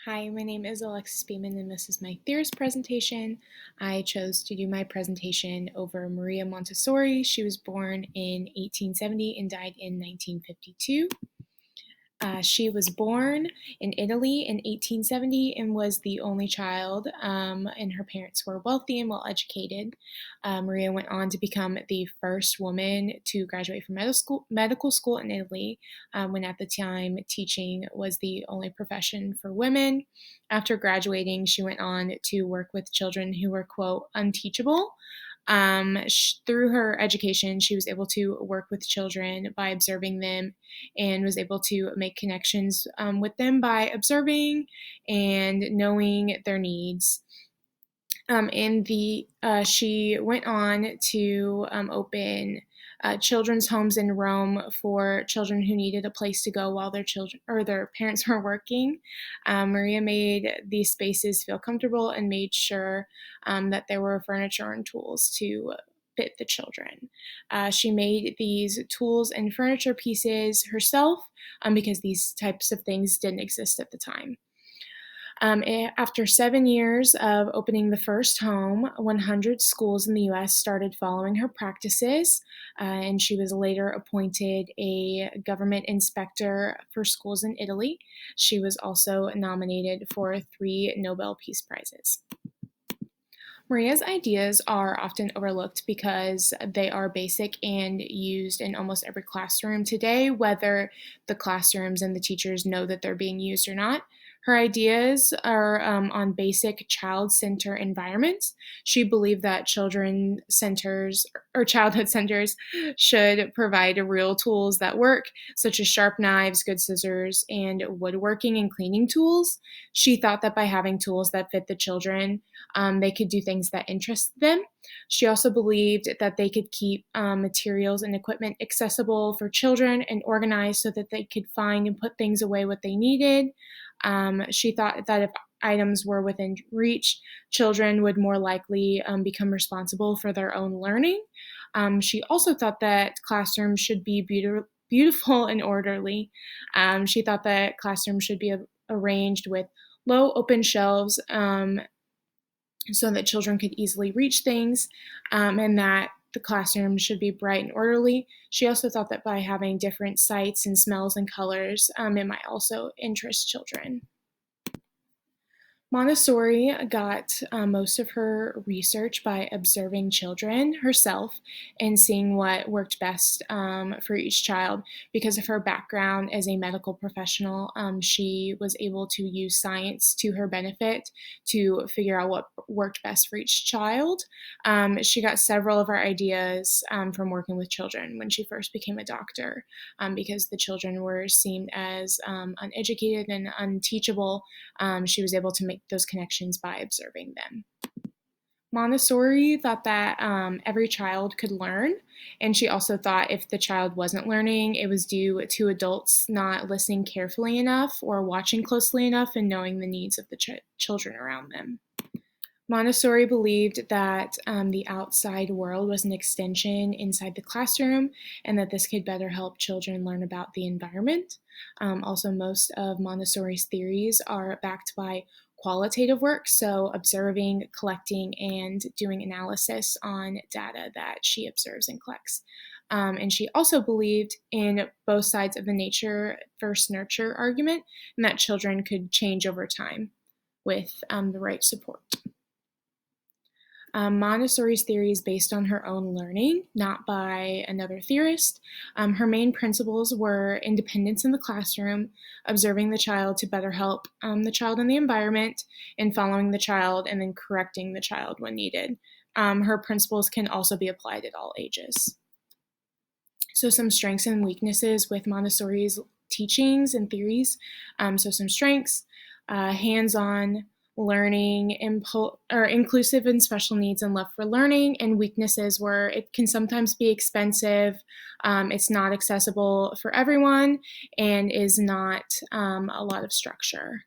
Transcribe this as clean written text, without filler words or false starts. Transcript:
Hi, my name is Alexis Beeman, and this is my Theorist presentation. I chose to do my presentation over Maria Montessori. She was born in 1870 and died in 1952. She was born in Italy in 1870 and was the only child, and her parents were wealthy and well educated. Maria went on to become the first woman to graduate from medical school in Italy, when at the time teaching was the only profession for women. After graduating, she went on to work with children who were, quote, unteachable. Through her education, she was able to work with children by observing them and was able to make connections with them by observing and knowing their needs. She went on to open children's homes in Rome for children who needed a place to go while their children or their parents were working. Maria made these spaces feel comfortable and made sure that there were furniture and tools to fit the children. She made these tools and furniture pieces herself because these types of things didn't exist at the time. After 7 years of opening the first home, 100 schools in the US started following her practices, and she was later appointed a government inspector for schools in Italy. She was also nominated for 3 Nobel Peace Prizes. Maria's ideas are often overlooked because they are basic and used in almost every classroom today, whether the classrooms and the teachers know that they're being used or not. Her ideas are on basic child-center environments. She believed that children centers or childhood centers should provide real tools that work, such as sharp knives, good scissors, and woodworking and cleaning tools. She thought that by having tools that fit the children, they could do things that interest them. She also believed that they could keep materials and equipment accessible for children and organized so that they could find and put things away what they needed. She thought that if items were within reach, children would more likely become responsible for their own learning. She also thought that classrooms should be beautiful and orderly. She thought that classrooms should be arranged with low open shelves so that children could easily reach things, and that the classroom should be bright and orderly. She also thought that by having different sights and smells and colors, it might also interest children. Montessori got most of her research by observing children herself and seeing what worked best for each child. Because of her background as a medical professional, she was able to use science to her benefit to figure out what worked best for each child. She got several of her ideas from working with children when she first became a doctor, because the children were seen as uneducated and unteachable. She was able to make those connections by observing them. Montessori thought that every child could learn, and she also thought if the child wasn't learning, it was due to adults not listening carefully enough or watching closely enough and knowing the needs of the children around them. Montessori believed that the outside world was an extension inside the classroom and that this could better help children learn about the environment. Also, most of Montessori's theories are backed by qualitative work, so observing, collecting, and doing analysis on data that she observes and collects. And she also believed in both sides of the nature versus nurture argument, and that children could change over time with the right support. Montessori's theory is based on her own learning, not by another theorist. Her main principles were independence in the classroom, observing the child to better help the child in the environment, and following the child and then correcting the child when needed. Her principles can also be applied at all ages. So some strengths and weaknesses with Montessori's teachings and theories. So some strengths, hands-on learning, inclusive and special needs and love for learning, and weaknesses where it can sometimes be expensive, it's not accessible for everyone, and is not a lot of structure.